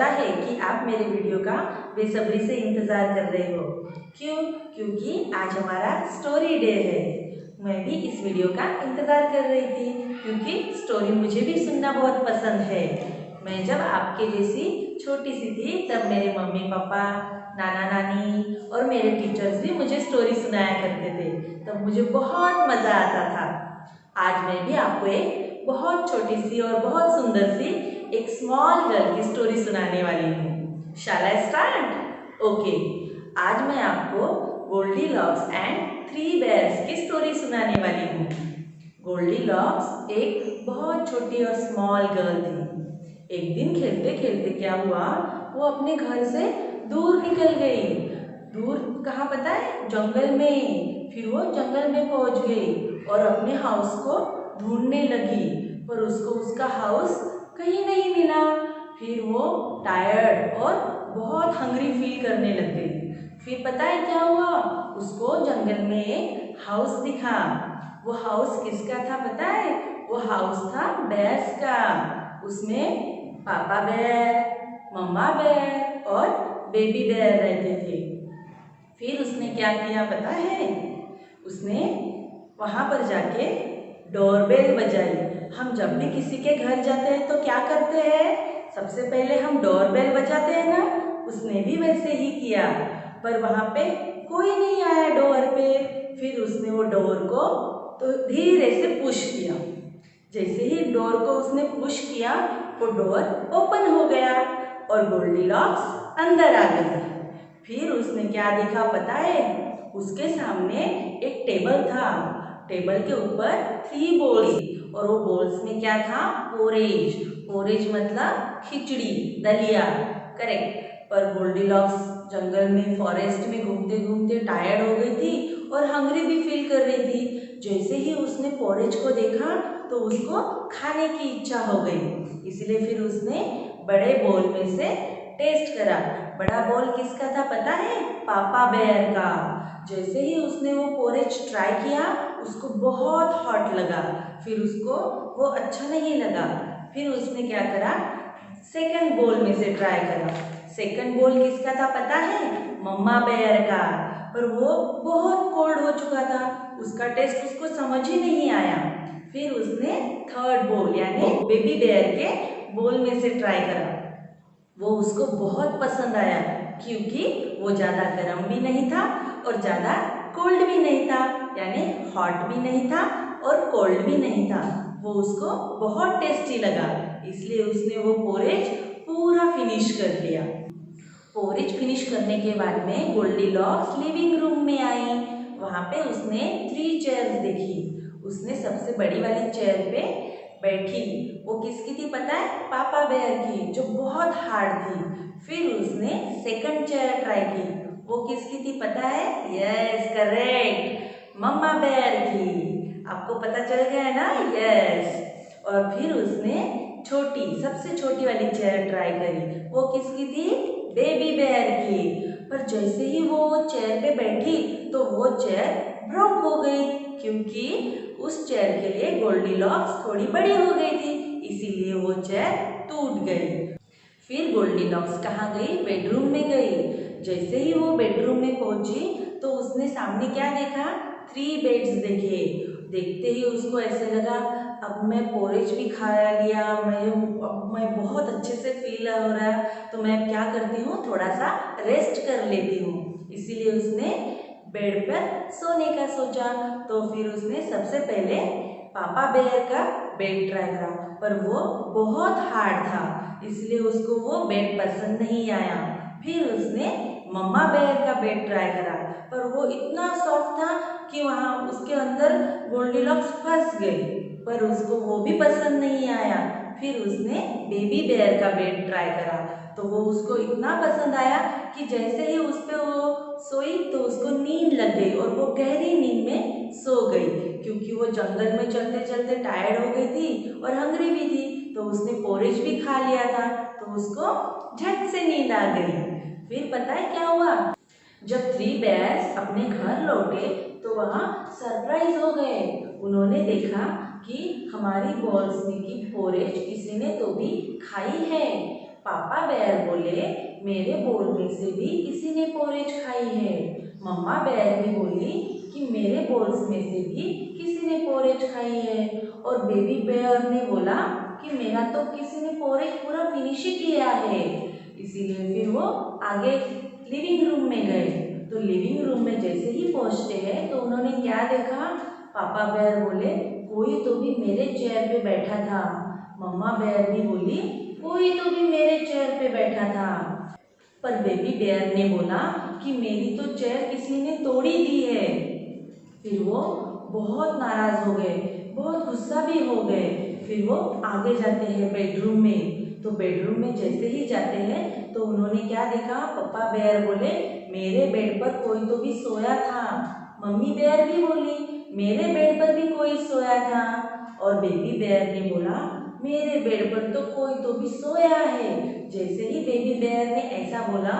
पता है कि आप मेरे वीडियो का बेसब्री से इंतज़ार कर रहे हो। क्यों? क्योंकि आज हमारा स्टोरी डे है। मैं भी इस वीडियो का इंतज़ार कर रही थी क्योंकि स्टोरी मुझे भी सुनना बहुत पसंद है। मैं जब आपके जैसी छोटी सी थी तब मेरे मम्मी पापा, नाना नानी और मेरे टीचर्स भी मुझे स्टोरी सुनाया करते थे। तब मुझे बहुत मज़ा आता था। आज मैं भी आपको एक बहुत छोटी सी और बहुत सुंदर सी एक स्मॉल गर्ल की स्टोरी सुनाने वाली हूँ। शैल आई स्टार्ट? ओके। आज मैं आपको गोल्डीलॉक्स एंड थ्री बेयर्स की स्टोरी सुनाने वाली हूँ। गोल्डीलॉक्स एक बहुत छोटी और स्मॉल गर्ल थी। एक दिन खेलते खेलते क्या हुआ, वो अपने घर से दूर निकल गई। दूर कहाँ पता है? जंगल में। फिर वो जंगल में पहुंच गई और अपने हाउस को ढूंढने लगी, पर उसको उसका हाउस कहीं नहीं मिला। फिर वो टायर्ड और बहुत हंग्री फील करने लग गई। फिर पता है क्या हुआ? उसको जंगल में एक हाउस दिखा। वो हाउस किसका था पता है? वो हाउस था बेयर्स का। उसमें पापा बेयर, मम्मा बेयर और बेबी बेयर रहते थे। फिर उसने क्या किया पता है? उसने वहाँ पर जाके डोरबेल बजाई। हम जब भी किसी के घर जाते हैं तो क्या करते हैं? सबसे पहले हम डोरबेल बजाते हैं ना। उसने भी वैसे ही किया, पर वहाँ पे कोई नहीं आया डोर पे। फिर उसने वो डोर को तो धीरे से पुश किया। जैसे ही डोर को उसने पुश किया, वो डोर ओपन हो गया और गोल्डीलॉक्स अंदर आ गई। फिर उसने क्या देखा पता है? उसके सामने एक टेबल था। टेबल के ऊपर 3 बोल्स, और वो बोल्स में क्या था? पोरेज। पोरेज मतलब खिचड़ी, दलिया। करेक्ट। पर गोल्डीलॉक्स जंगल में, फॉरेस्ट में घूमते घूमते टायर्ड हो गई थी और हंग्री भी फील कर रही थी। जैसे ही उसने पोरेज को देखा तो उसको खाने की इच्छा हो गई। इसलिए फिर उसने बड़े बोल में से टेस्ट करा। बड़ा बोल किसका था पता है? पापा बेयर का। जैसे ही उसने वो पोरेज ट्राई किया, उसको बहुत हॉट लगा। फिर उसको वो अच्छा नहीं लगा। फिर उसने क्या करा? सेकंड बोल में से ट्राई करा। सेकंड बोल किसका था पता है? मम्मा बेयर का। पर वो बहुत कोल्ड हो चुका था, उसका टेस्ट उसको समझ ही नहीं आया। फिर उसने थर्ड बोल यानी बेबी बेयर के बोल में से ट्राई करा। वो उसको बहुत पसंद आया क्योंकि वो ज़्यादा गर्म भी नहीं था और ज़्यादा कोल्ड भी नहीं था, यानी हॉट भी नहीं था और कोल्ड भी नहीं था। वो उसको बहुत टेस्टी लगा, इसलिए उसने वो पोरेज पूरा फिनिश कर लिया। पोरेज फिनिश करने के बाद में गोल्डीलॉक्स लिविंग रूम में आई। वहाँ पे उसने 3 चेयर्स देखी। उसने सबसे बड़ी वाली चेयर पे बैठी। वो किसकी थी पता है? पापा बेयर की, जो बहुत हार्ड थी। फिर उसने सेकंड चेयर ट्राई की। वो किसकी थी पता है? यस करेक्ट, मम्मा बेयर की। आपको पता चल गया है ना? यस। और फिर उसने सबसे छोटी वाली चेयर ट्राई करी। वो किसकी थी? बेबी बेयर की। पर जैसे ही वो चेयर पे बैठी तो वो चेयर ब्रोक हो गई क्योंकि उस चेयर के लिए गोल्डीलॉक्स थोड़ी बड़ी हो गई थी, इसीलिए वो चेयर टूट गई। फिर गोल्डीलॉक्स कहाँ गई? बेडरूम में गई। जैसे ही वो बेडरूम में पहुंची तो उसने सामने क्या देखा? 3 बेड्स देखे। देखते ही उसको ऐसे लगा अब मैं पोरेज भी खा लिया, अब मैं बहुत अच्छे से फील हो रहा है, तो मैं क्या करती हूँ, थोड़ा सा रेस्ट कर लेती हूँ। इसीलिए उसने बेड पर सोने का सोचा। तो फिर उसने सबसे पहले पापा बेयर का बेड ट्राई करा, पर वो बहुत हार्ड था, इसलिए उसको वो बेड पसंद नहीं आया। फिर उसने मम्मा बेयर का बेड ट्राई करा, पर वो इतना सॉफ्ट था कि वहाँ उसके अंदर गोल्डीलॉक्स फंस गई, पर उसको वो भी पसंद नहीं आया। फिर उसने बेबी बेयर का बेड ट्राई करा, तो वो उसको इतना पसंद आया कि जैसे ही उस पर वो सोई तो उसको नींद लग गई और वो गहरी नींद में सो गई, क्योंकि वो जंगल में चलते चलते टायर्ड हो गई थी और हंग्री भी थी। तो उसने पोरेज भी खा लिया था, तो उसको झट से नींद आ गई। फिर पता है क्या हुआ? जब 3 बेयर्स अपने घर लौटे तो वहाँ सरप्राइज हो गए। उन्होंने देखा कि हमारी बॉल्स में की पोरेज किसी ने तो भी खाई है। पापा बेयर बोले मेरे बोल में से भी किसी ने पोरेज खाई है। मम्मा बेयर भी बोली कि मेरे बोल्स में से भी किसी ने पोरेज खाई है। और बेबी बेयर ने बोला कि मेरा तो किसी ने पोरेज पूरा फिनिश ही किया है। इसीलिए फिर वो आगे लिविंग रूम में गए। तो लिविंग रूम में जैसे ही पहुंचते हैं तो उन्होंने क्या देखा, पापा बेयर बोले कोई तो भी मेरे चेयर पे बैठा था। मम्मा बेयर भी बोली कोई तो भी मेरे चेयर पे बैठा था। पर बेबी बेयर ने बोला कि मेरी तो चेयर किसी ने तोड़ी दी है। फिर वो बहुत नाराज हो गए, बहुत गुस्सा भी हो गए। फिर वो आगे जाते हैं बेडरूम में। तो बेडरूम में जैसे ही जाते हैं तो उन्होंने क्या देखा, पापा बेयर बोले मेरे बेड पर कोई तो भी सोया था। मम्मी बेयर भी बोली मेरे बेड पर भी कोई सोया था। और बेबी बेयर ने बोला मेरे बेड पर तो कोई तो भी सोया है। जैसे ही बेबी बेयर ने ऐसा बोला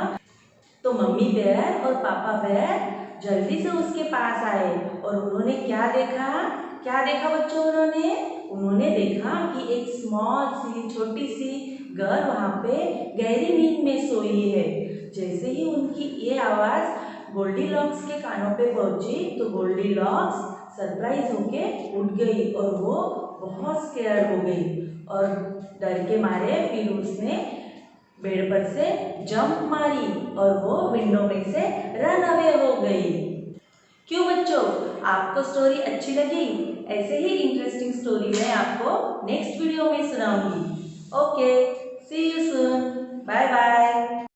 तो मम्मी बेयर और पापा बेयर जल्दी से उसके पास आए। और उन्होंने क्या देखा बच्चों, उन्होंने देखा कि एक स्मॉल सी छोटी सी गर्ल वहाँ पे गहरी नींद में सोई है। जैसे ही उनकी ये आवाज़ गोल्डीलॉक्स के कानों पे पहुंची तो गोल्डीलॉक्स सरप्राइज होके उठ गई और वो बहुत स्केयर हो गई। और डर के मारे फिर उसने बेड पर से जंप मारी और वो विंडो में से रन अवे हो गई। क्यों बच्चों, आपको स्टोरी अच्छी लगी? ऐसे ही इंटरेस्टिंग स्टोरी मैं आपको नेक्स्ट वीडियो में सुनाऊंगी। Okay, see you soon, bye bye.